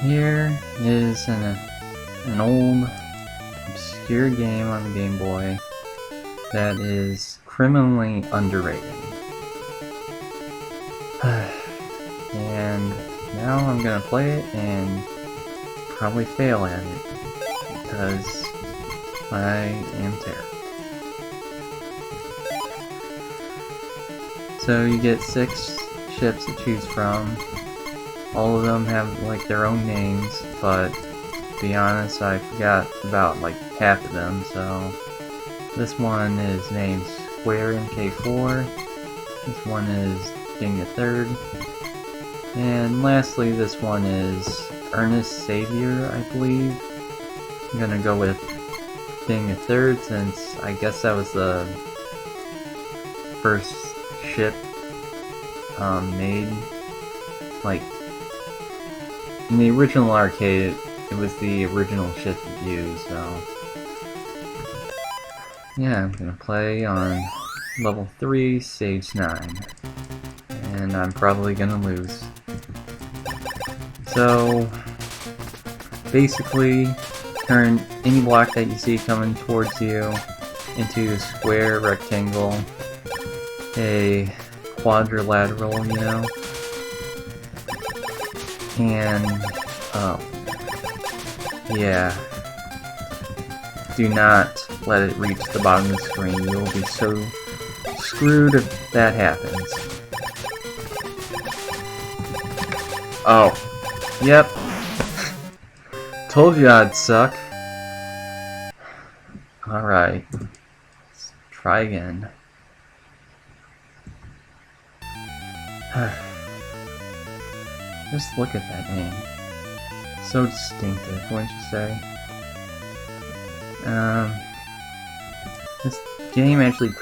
Here is an old, obscure game on the Game Boy that is criminally underrated. And now I'm gonna play it and probably fail at it because I am terrible. So you get 6 ships to choose from. All of them have like their own names, but to be honest, I forgot about like half of them. So this one is named Square MK4. This one is Ding the Third. And lastly, this one is Earnest Savior, I believe. I'm gonna go with Ding the Third since I guess that was the first ship made. Like, in the original arcade, it was the original ship to use, so... Yeah, I'm gonna play on level 3, stage 9. And I'm probably gonna lose. So, basically, turn any block that you see coming towards you into a square, rectangle, a quadrilateral, you know? And, oh, yeah, do not let it reach the bottom of the screen. You will be so screwed if that happens. Oh, yep, told you I'd suck. Alright, let's try again. Just look at that name. So distinctive, wouldn't you say? This game actually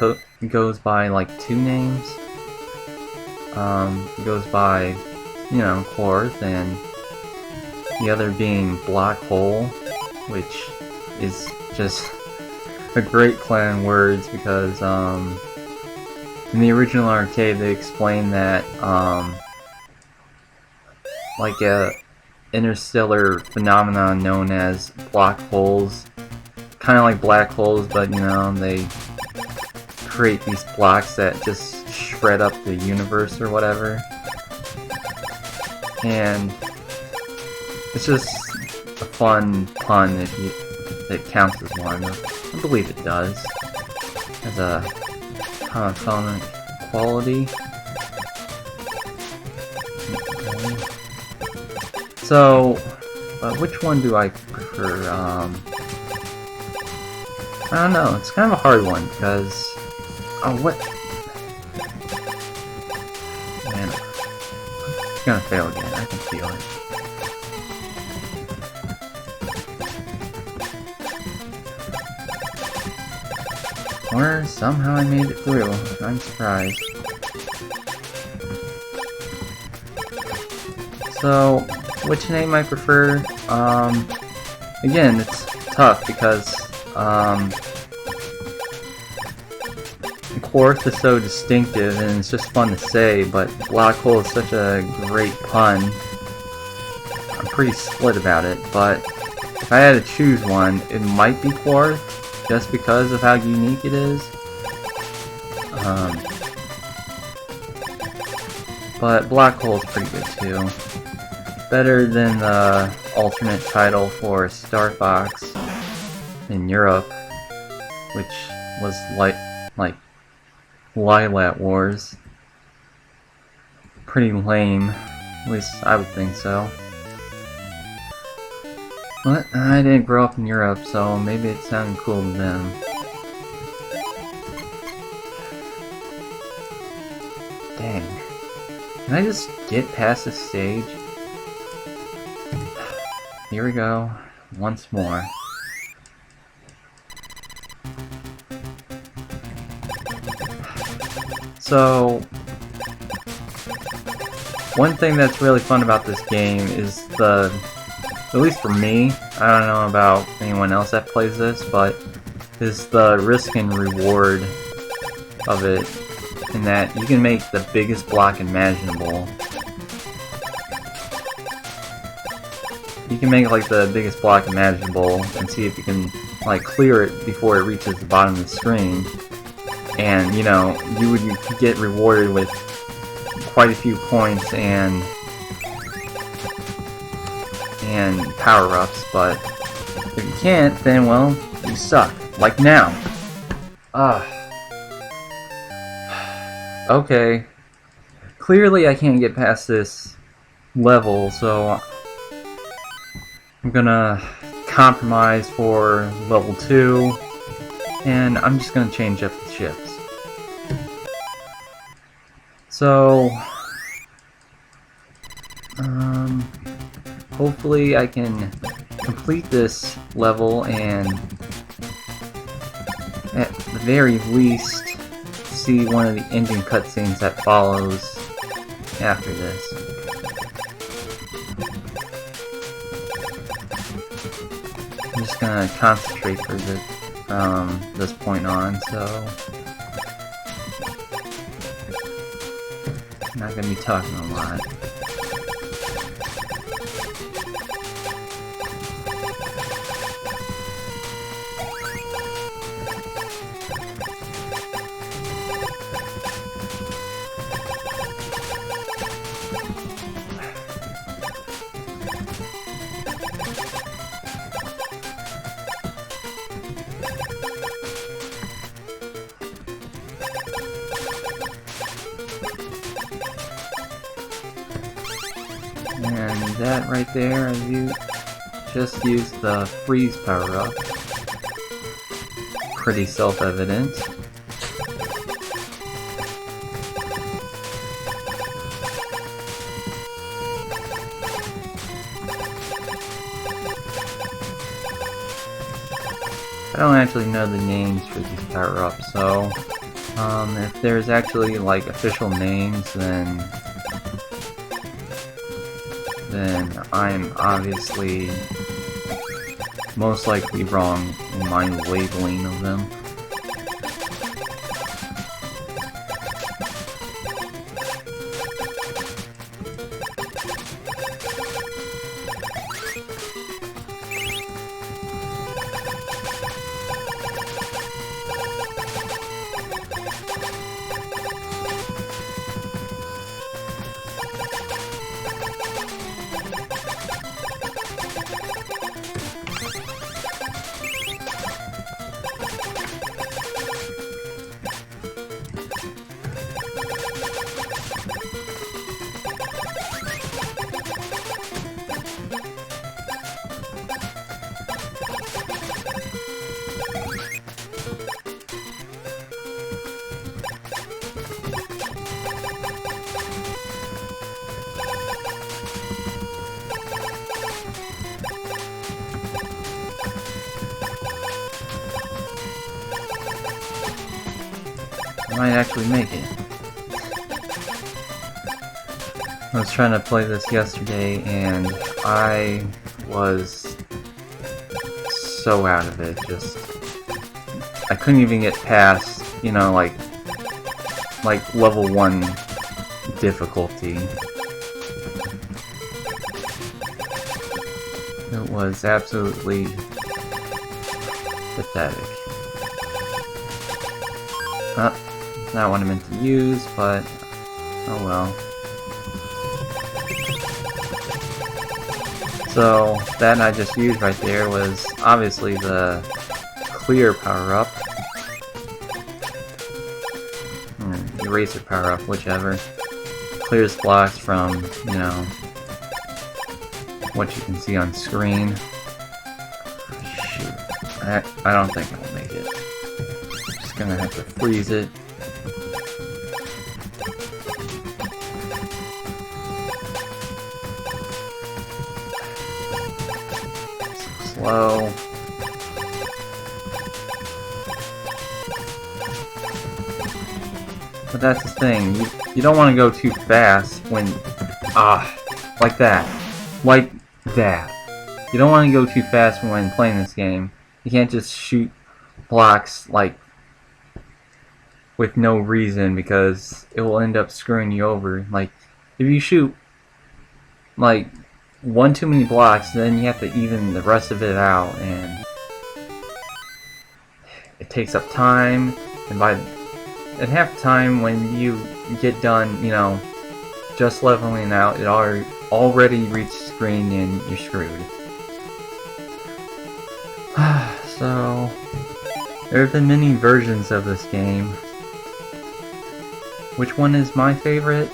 goes by like 2 names. It goes by, you know, Quarth, and the other being Black Hole, which is just a great play on words because in the original arcade they explained that like a interstellar phenomenon known as black holes, kind of like black holes, but you know, they create these blocks that just shred up the universe or whatever. And it's just a fun pun if it counts as one. I believe it does. As a comic quality. So, which one do I prefer? I don't know, it's kind of a hard one because... Oh, what? Man, I'm gonna fail again, I can feel it. Or somehow I made it through, I'm surprised. So, which name I prefer? Again, it's tough because Quarth is so distinctive and it's just fun to say, but Black Hole is such a great pun. I'm pretty split about it, but if I had to choose one, it might be Quarth, just because of how unique it is. But Black Hole is pretty good too. Better than the alternate title for Star Fox in Europe, which was like Lilat Wars. Pretty lame, at least I would think so. But I didn't grow up in Europe, so maybe it sounded cool to them. Dang. Can I just get past this stage? Here we go, once more. So, one thing that's really fun about this game is at least for me, I don't know about anyone else that plays this, but is the risk and reward of it, in that you can make the biggest block imaginable you can make like the biggest block imaginable and see if you can like clear it before it reaches the bottom of the screen. And you know, you could get rewarded with quite a few points and power-ups, but if you can't, then well, you suck. Like now. Okay. Clearly I can't get past this level, so I'm gonna compromise for level 2, and I'm just gonna change up the ships. So, hopefully I can complete this level and at the very least see one of the ending cutscenes that follows after this. I'm just gonna concentrate for from this point on, so I'm not gonna be talking a lot. And that right there, I just used the freeze power-up. Pretty self-evident. I don't actually know the names for these power-ups, so if there's actually like official names, then I'm obviously most likely wrong in my labeling of them. I might actually make it. I was trying to play this yesterday and I was so out of it, I couldn't even get past, you know, like level 1 difficulty. It was absolutely pathetic. It's not what I meant to use, but oh well. So, that I just used right there was obviously the clear power-up. Eraser power-up, whichever. Clears blocks from, you know, what you can see on screen. Shoot. I don't think I'll make it. Just gonna have to freeze it. Slow. But that's the thing, you don't want to go too fast when, like that. Like that. You don't want to go too fast when playing this game. You can't just shoot blocks, like, with no reason, because it will end up screwing you over. Like, if you shoot, like, one too many blocks, then you have to even the rest of it out, and it takes up time, and at half time when you get done, you know, just leveling out, it already reached screen and you're screwed. So, there have been many versions of this game. Which one is my favorite?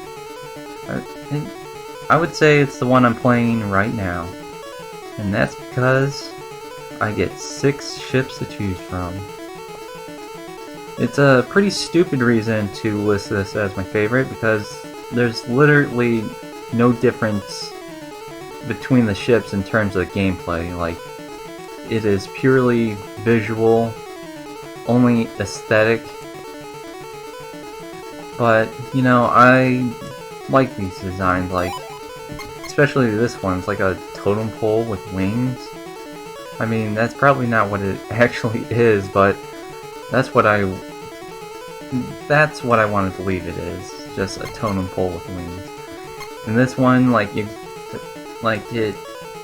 I would say it's the one I'm playing right now. And that's because I get 6 ships to choose from. It's a pretty stupid reason to list this as my favorite because there's literally no difference between the ships in terms of gameplay. Like, it is purely visual, only aesthetic. But, you know, I like these designs, like, especially this one. It's like a totem pole with wings. I mean, that's probably not what it actually is, but that's what I want to believe it is. Just a totem pole with wings. And this one, like, it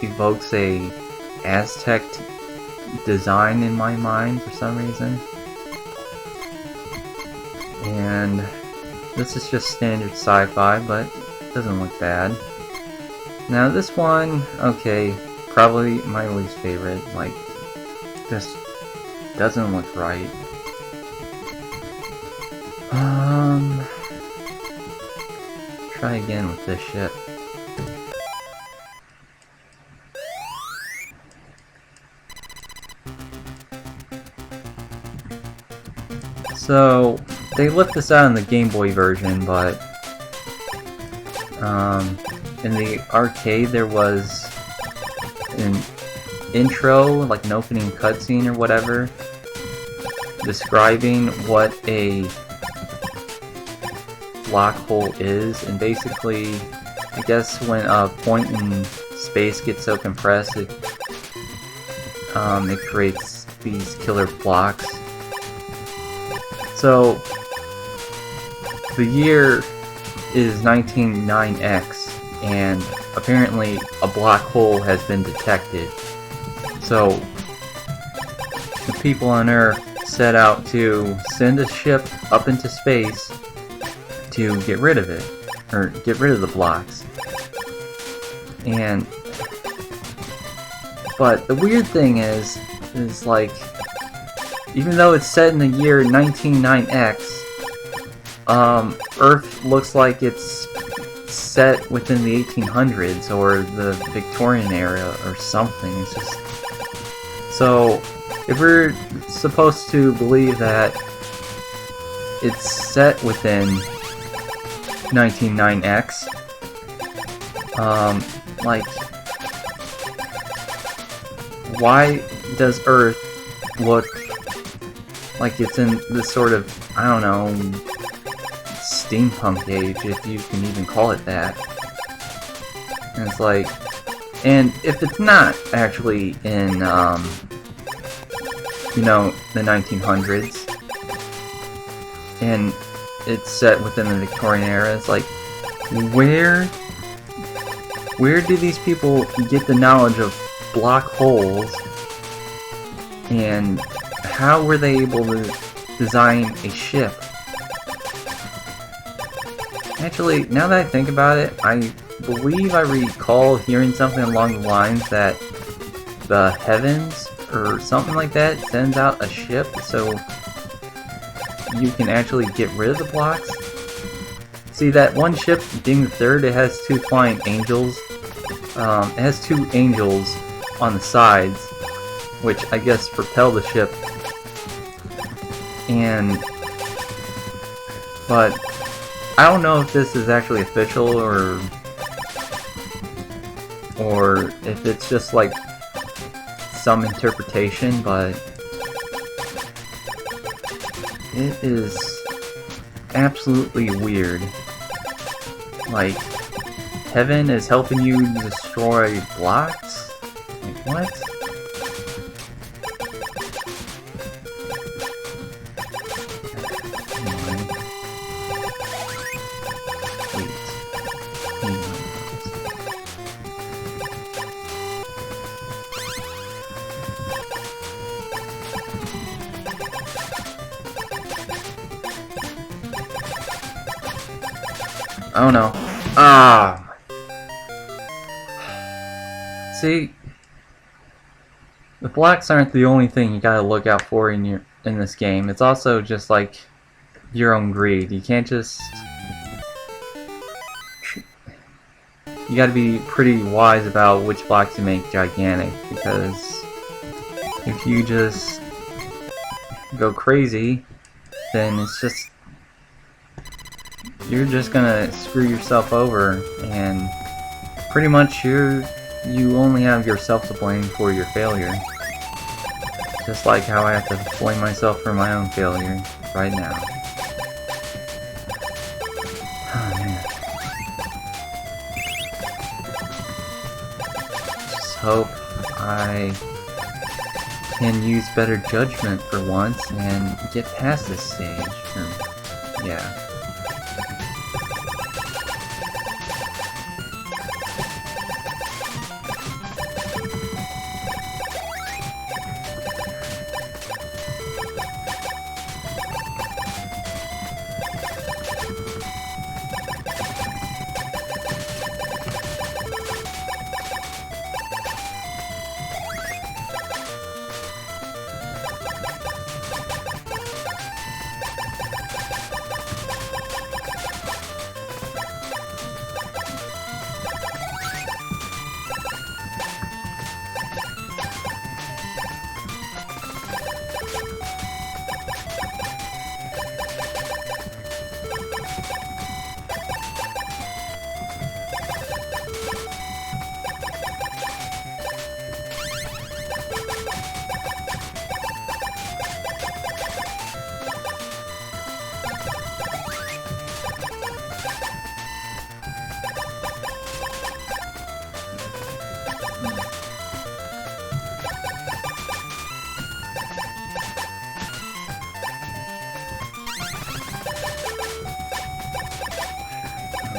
evokes a Aztec design in my mind for some reason. And this is just standard sci-fi, but it doesn't look bad. Now this one, okay, probably my least favorite. Like, just doesn't look right. Try again with this ship. So, they left this out in the Game Boy version, but in the arcade there was an intro, like an opening cutscene or whatever, describing what a black hole is, and basically, I guess when a point in space gets so compressed, it creates these killer blocks. So, the year is 1909X, and apparently a black hole has been detected. So, the people on Earth set out to send a ship up into space to get rid of it, or get rid of the blocks. But the weird thing is like, even though it's set in the year 1909X, Earth looks like it's set within the 1800s or the Victorian era or something. It's just so, if we're supposed to believe that it's set within 1909X, like, why does Earth look like it's in this sort of, I don't know, steampunk age, if you can even call it that? And it's like, and if it's not actually in, you know, the 1900s, and it's set within the Victorian era, it's like, where do these people get the knowledge of black holes, and how were they able to design a ship? Actually, now that I think about it, I believe I recall hearing something along the lines that the heavens, or something like that, sends out a ship so you can actually get rid of the blocks. See, that one ship, being the third, it has 2 flying angels. It has 2 angels on the sides, which I guess propel the ship. But I don't know if this is actually official or if it's just like some interpretation, but it is absolutely weird. Like, heaven is helping you destroy blocks? Like, what? Oh no. Ah! See, the blocks aren't the only thing you gotta look out for in this game. It's also just like your own greed. You can't just... You gotta be pretty wise about which blocks you make gigantic, because if you just go crazy, then it's just... You're just gonna screw yourself over, and pretty much you only have yourself to blame for your failure. Just like how I have to blame myself for my own failure right now. Oh man. Just hope I can use better judgment for once and get past this stage. Yeah.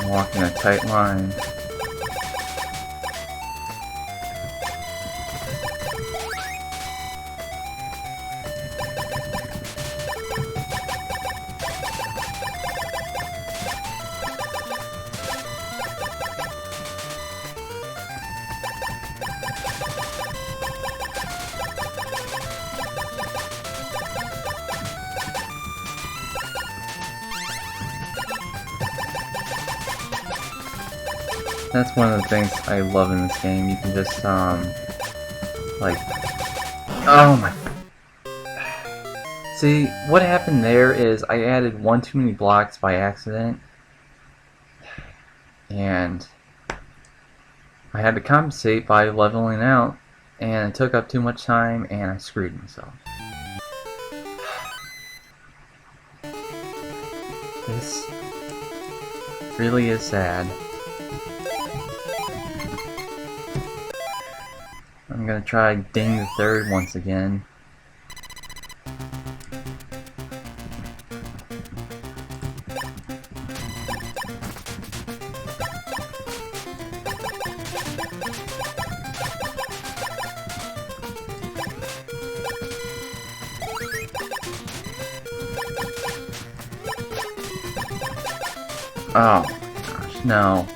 I'm walking a tight line. That's one of the things I love in this game. You can just, like... Oh my... See, what happened there is I added one too many blocks by accident. And I had to compensate by leveling out. And it took up too much time, and I screwed myself. This really is sad. I'm gonna try Ding the Third once again. Oh gosh, no.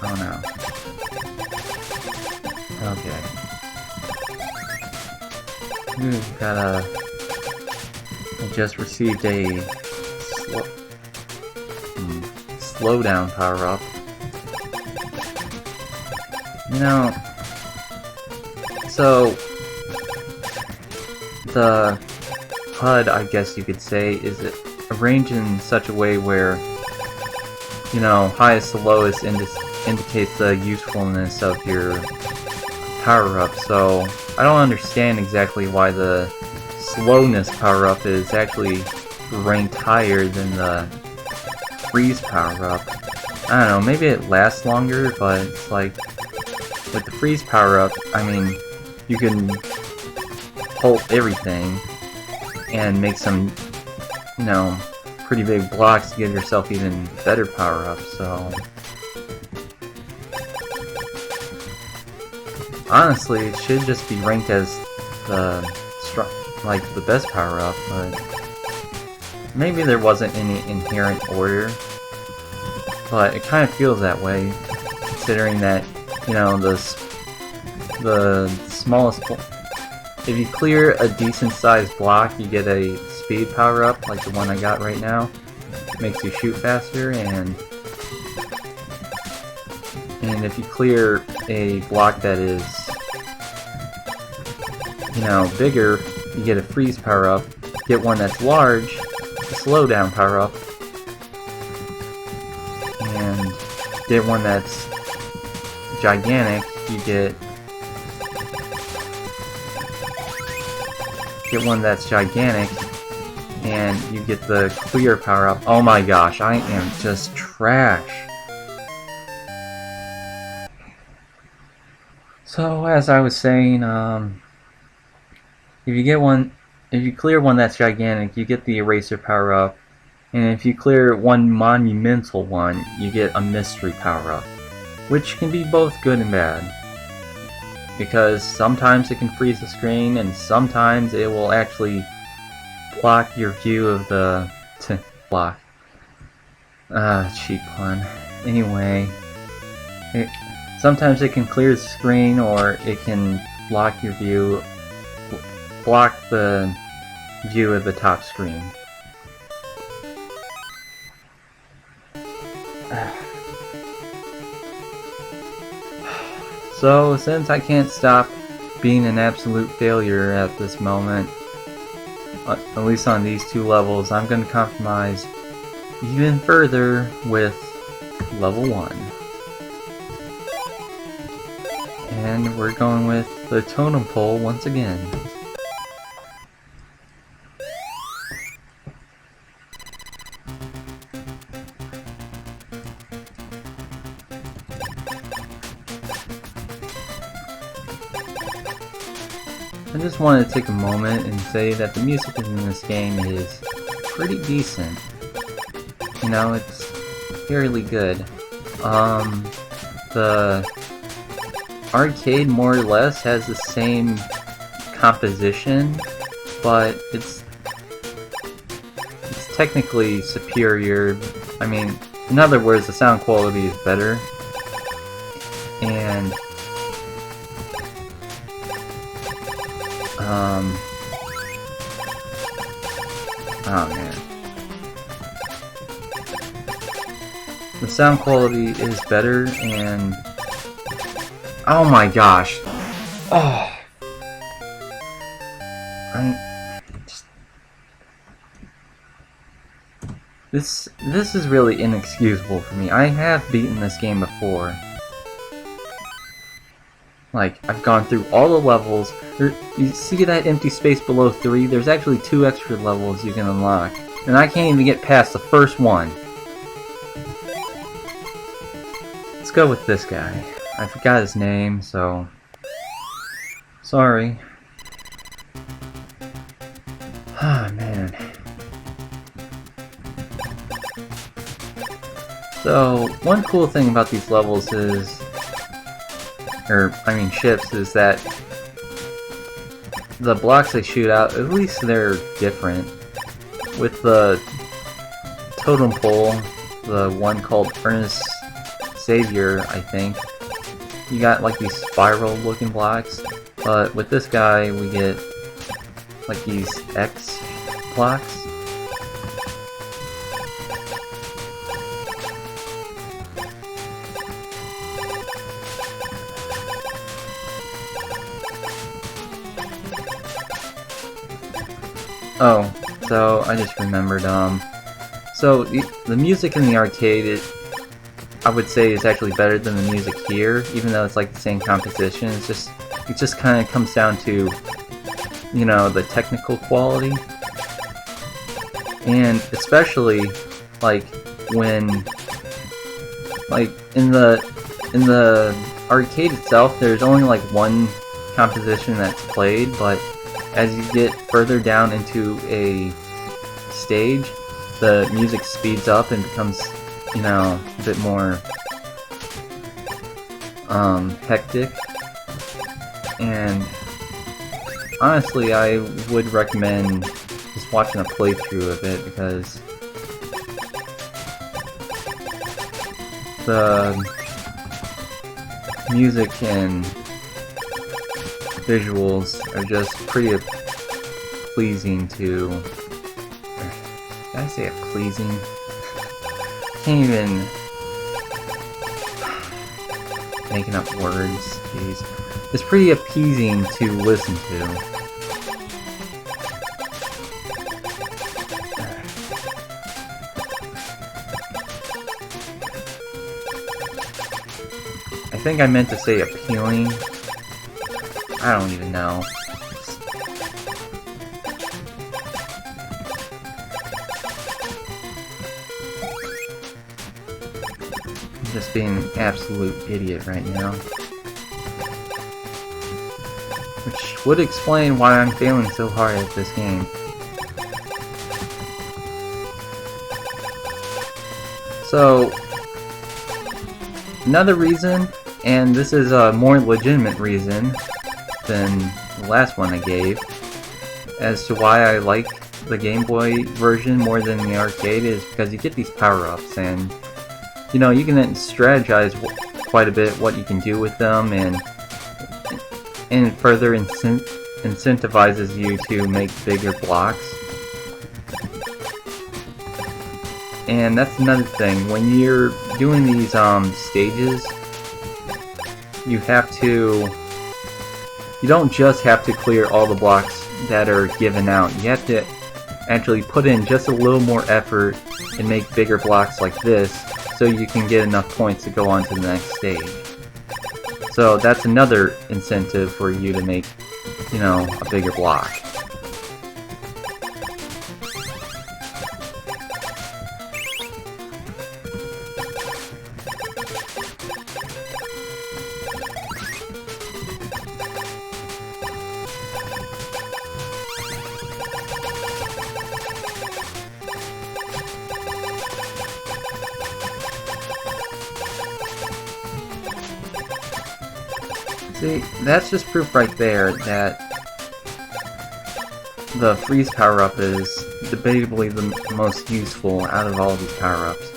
Oh no. Okay. We've got a... I just received a... slowdown power-up. You know, so the HUD, I guess you could say, is arranged in such a way where, you know, highest to lowest indicates the usefulness of your power-up. So I don't understand exactly why the slowness power-up is actually ranked higher than the freeze power-up. I don't know, maybe it lasts longer, but it's like, with the freeze power-up, I mean, you can hold everything and make some, you know, pretty big blocks to give yourself even better power-ups, so... Honestly, it should just be ranked as the best power-up, but maybe there wasn't any inherent order, but it kind of feels that way, considering that, you know, the smallest... If you clear a decent-sized block, you get a speed power-up, like the one I got right now. It makes you shoot faster, and if you clear a block that is, you know, bigger, you get a freeze power-up. Get one that's large, a slowdown power-up, and get one that's gigantic, you get one that's gigantic, and you get the clear power-up. Oh my gosh, I am just trash. So, as I was saying, if you clear one that's gigantic, you get the eraser power-up, and if you clear one monumental one, you get a mystery power-up, which can be both good and bad, because sometimes it can freeze the screen, and sometimes it will actually block your view of the... block. Cheap pun. Anyway, sometimes it can clear the screen, or it can block your view, block the view of the top screen. So, since I can't stop being an absolute failure at this moment, at least on these two levels, I'm going to compromise even further with level 1. And we're going with the totem pole once again. I just want to take a moment and say that the music in this game is pretty decent. You know, it's fairly good. The arcade more or less has the same composition, but it's technically superior. I mean, in other words, the sound quality is better, and oh man. The sound quality is better, and oh my gosh. Oh. This is really inexcusable for me. I have beaten this game before. Like, I've gone through all the levels. You see that empty space below 3? There's actually 2 extra levels you can unlock. And I can't even get past the first one. Let's go with this guy. I forgot his name, so... sorry. Ah, man. So, one cool thing about these levels is... ships, is that the blocks they shoot out, at least they're different. With the totem pole, the one called Furnace Savior, I think, you got like these spiral looking blocks, but with this guy we get like these X blocks. Oh, so I just remembered, so the music in the arcade, I would say, is actually better than the music here, even though it's like the same composition. It just kind of comes down to, you know, the technical quality, and especially like when, like in the arcade itself, there's only like one composition that's played, but as you get further down into a stage, the music speeds up and becomes, you know, a bit more hectic. And honestly, I would recommend just watching a playthrough of it, because the music and visuals are just pretty pleasing to... Did I say it pleasing? Can't even... making up words, jeez. It's pretty appeasing to listen to. I think I meant to say appealing. I don't even know. I'm just being an absolute idiot right now. Which would explain why I'm failing so hard at this game. So, another reason, and this is a more legitimate reason than the last one I gave, as to why I like the Game Boy version more than the arcade, is because you get these power-ups, and you know, you can then strategize quite a bit what you can do with them, and it further incentivizes you to make bigger blocks. And that's another thing, when you're doing these stages, you don't just have to clear all the blocks that are given out. You have to actually put in just a little more effort and make bigger blocks like this, so you can get enough points to go on to the next stage. So that's another incentive for you to make, you know, a bigger block. See, that's just proof right there that the freeze power-up is debatably the most useful out of all these power-ups.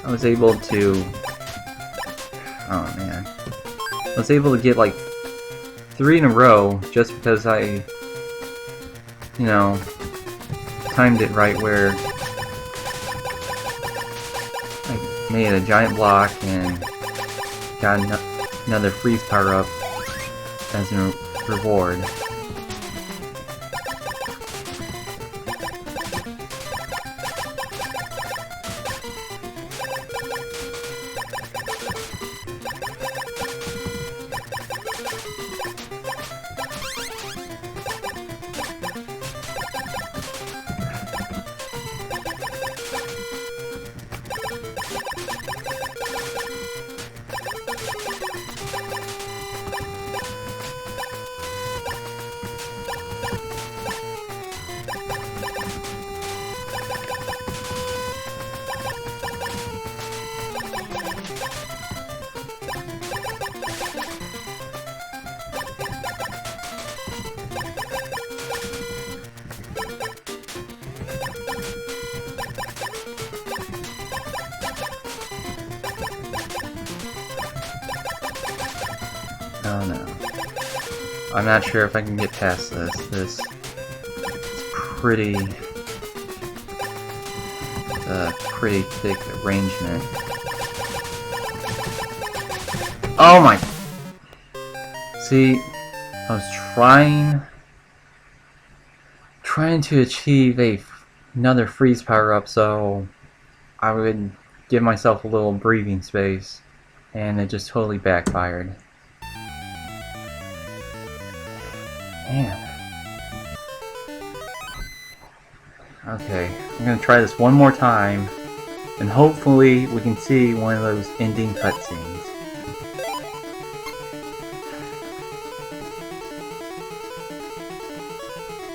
I was able to... oh man. I was able to get like 3 in a row just because I, you know, timed it right where made a giant block and got another freeze power up as a reward. Oh no. I'm not sure if I can get past this. This is pretty thick arrangement. Oh my... See, I was trying to achieve another freeze power up, so I would give myself a little breathing space, and it just totally backfired. Man. Okay, I'm gonna try this one more time, and hopefully we can see one of those ending cutscenes.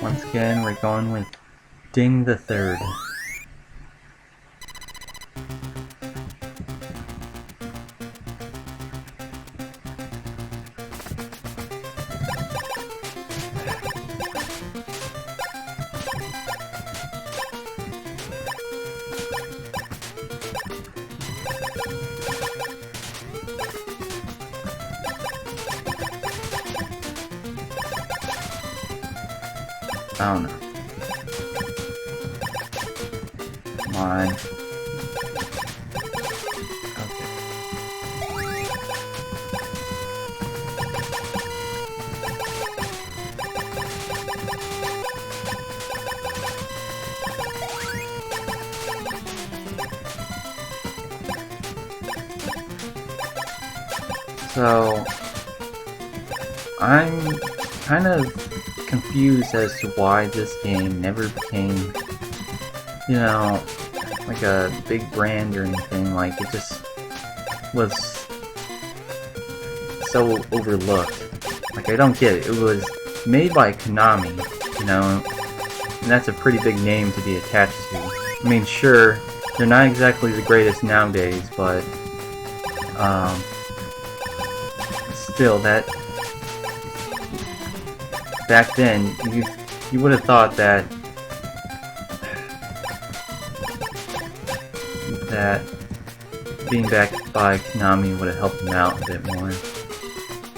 Once again, we're going with Ding the Third. I don't know. Come on. Okay. So, I'm kind of confused as to why this game never became, you know, like a big brand or anything. Like, it just was so overlooked. Like, I don't get it. It was made by Konami, you know, and that's a pretty big name to be attached to. I mean, sure, they're not exactly the greatest nowadays, but still, that back then, you would have thought that being backed by Konami would have helped them out a bit more.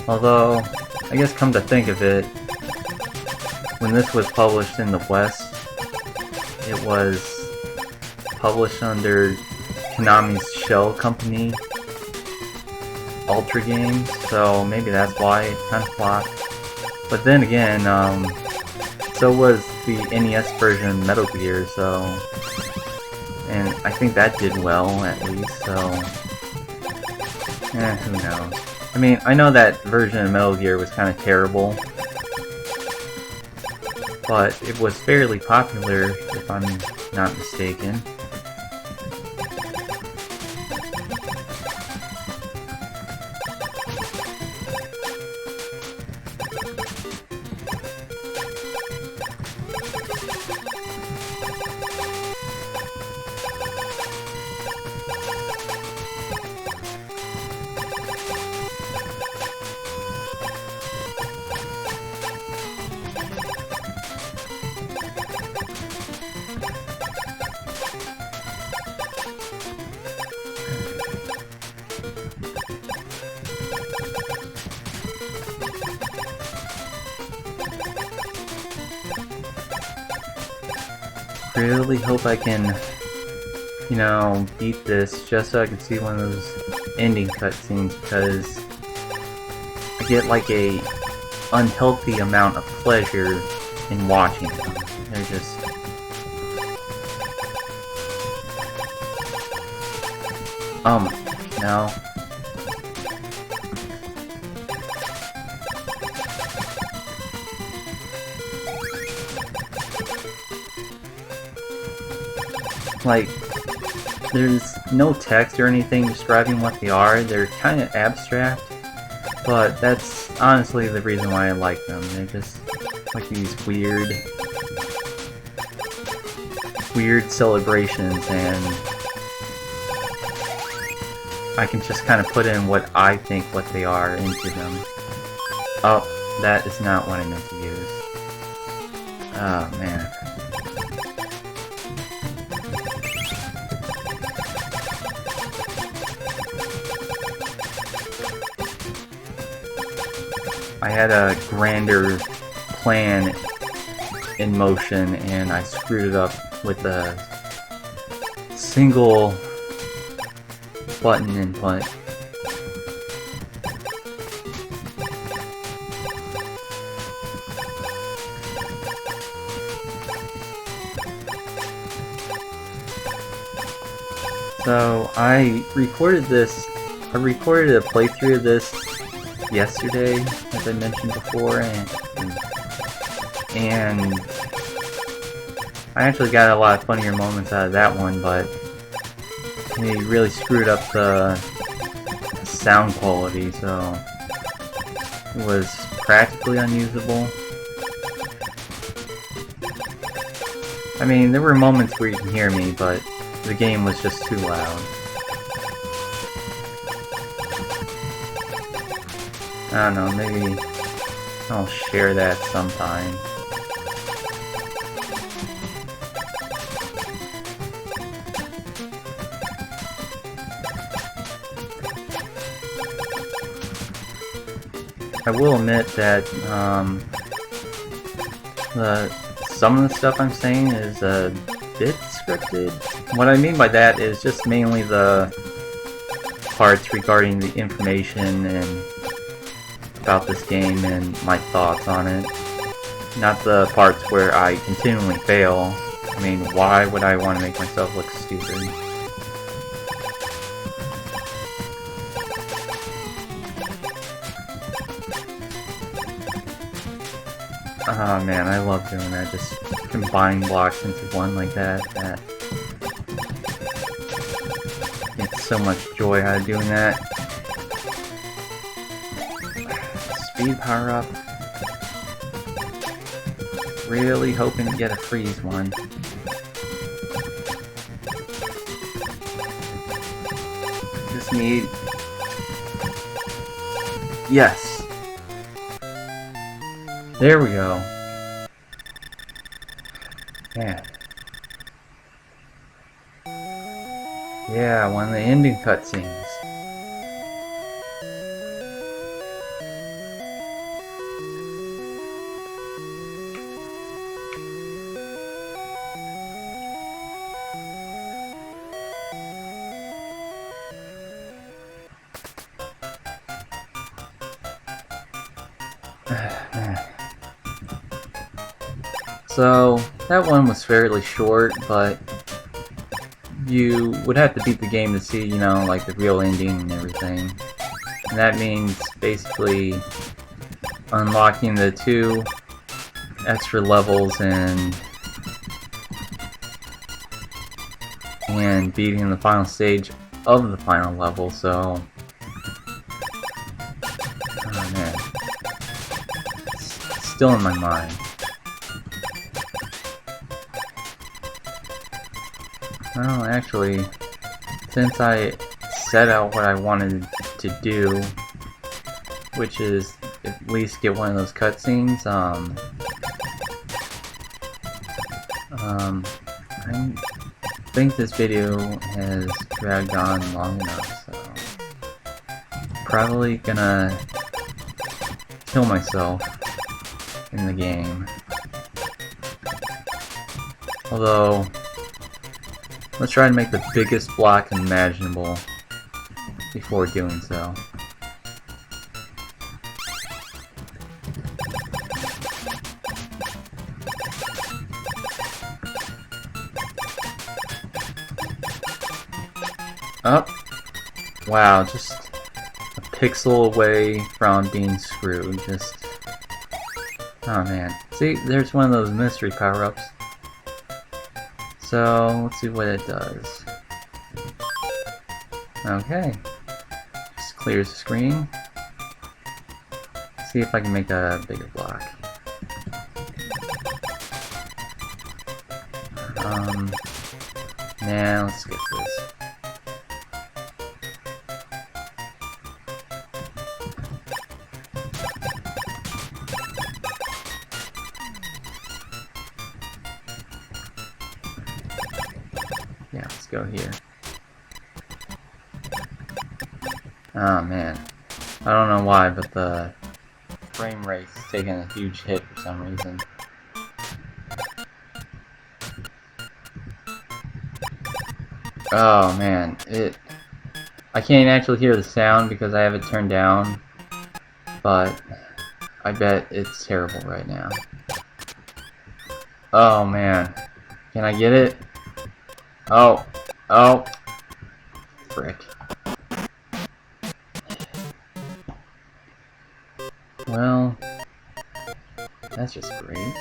Although, I guess come to think of it, when this was published in the West, it was published under Konami's shell company, Ultra Games, so maybe that's why it kind of flopped. But then again, so was the NES version of Metal Gear, so... And I think that did well, at least, so... who knows. I mean, I know that version of Metal Gear was kind of terrible, but it was fairly popular, if I'm not mistaken. Really hope I can, you know, beat this just so I can see one of those ending cutscenes, because I get like a unhealthy amount of pleasure in watching them. They're just... no. Like, there's no text or anything describing what they are. They're kind of abstract, but that's honestly the reason why I like them. They're just like these weird celebrations, and I can just kind of put in what I think what they are into them. Oh, that is not what I meant to use. Oh, man. I had a grander plan in motion, and I screwed it up with a single button input. So I recorded a playthrough of this yesterday, as I mentioned before, and I actually got a lot of funnier moments out of that one, but he really screwed up the sound quality, so it was practically unusable. I mean, there were moments where you can hear me, but the game was just too loud. I don't know, maybe I'll share that sometime. I will admit that some of the stuff I'm saying is a bit scripted. What I mean by that is just mainly the parts regarding the information and about this game and my thoughts on it. Not the parts where I continually fail. I mean, why would I want to make myself look stupid? Oh man, I love doing that, just combining blocks into one like that. It's so much joy out of doing that. Speed power up. Really hoping to get a freeze one. Just need... Yes! There we go. Man. Yeah, one of the ending cutscenes. So, that one was fairly short, but you would have to beat the game to see, you know, like the real ending and everything. And that means basically unlocking the 2 extra levels and beating the final stage of the final level, so... Oh man. It's still in my mind. Well, actually, since I set out what I wanted to do, which is at least get one of those cutscenes, I think this video has dragged on long enough, so probably gonna kill myself in the game. Although, let's try to make the biggest block imaginable before doing so. Oh! Wow, just a pixel away from being screwed. Just... Oh man. See, there's one of those mystery power-ups. So, let's see what it does. Okay. Just clears the screen. See if I can make a bigger block. Nah, let's skip this. Yeah, let's go here. Oh man. I don't know why, but the frame rate's taking a huge hit for some reason. Oh man, I can't actually hear the sound because I have it turned down, but I bet it's terrible right now. Oh man. Can I get it? Oh. Oh. frick. Well, that's just great.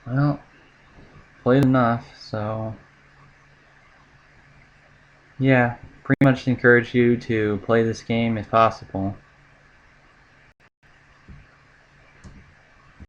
Well, played enough, so yeah, pretty much encourage you to play this game if possible.